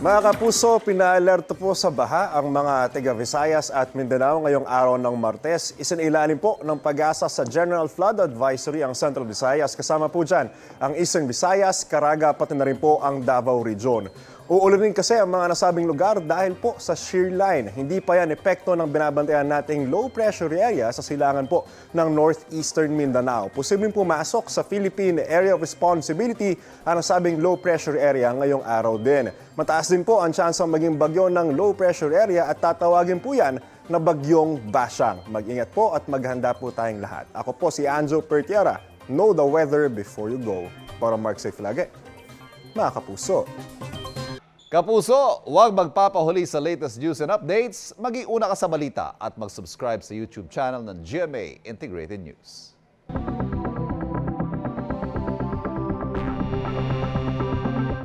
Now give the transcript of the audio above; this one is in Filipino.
Mga kapuso, pinaalerto po sa baha ang mga taga Visayas at Mindanao ngayong araw ng Martes. Isinailalim po ng pag-asa sa General Flood Advisory ang Central Visayas. Kasama po dyan ang Eastern Visayas, Caraga, pati na rin po ang Davao Region. Uulanin kasi ang mga nasabing lugar dahil po sa shear line. Hindi pa yan epekto ng binabantayan nating low pressure area sa silangan po ng northeastern Mindanao. Posibleng pumasok sa Philippine Area of Responsibility ang nasabing low pressure area ngayong araw din. Mataas din po ang tsansang maging bagyo ng low pressure area at tatawagin po yan na bagyong Basyang. Mag-ingat po at maghanda po tayong lahat. Ako po si Anjo Pertiera. Know the weather before you go. Para Mark Safe lagi. Mga kapuso. Kapuso, huwag magpapahuli sa latest news and updates. Mag-iuna ka sa balita at mag-subscribe sa YouTube channel ng GMA Integrated News.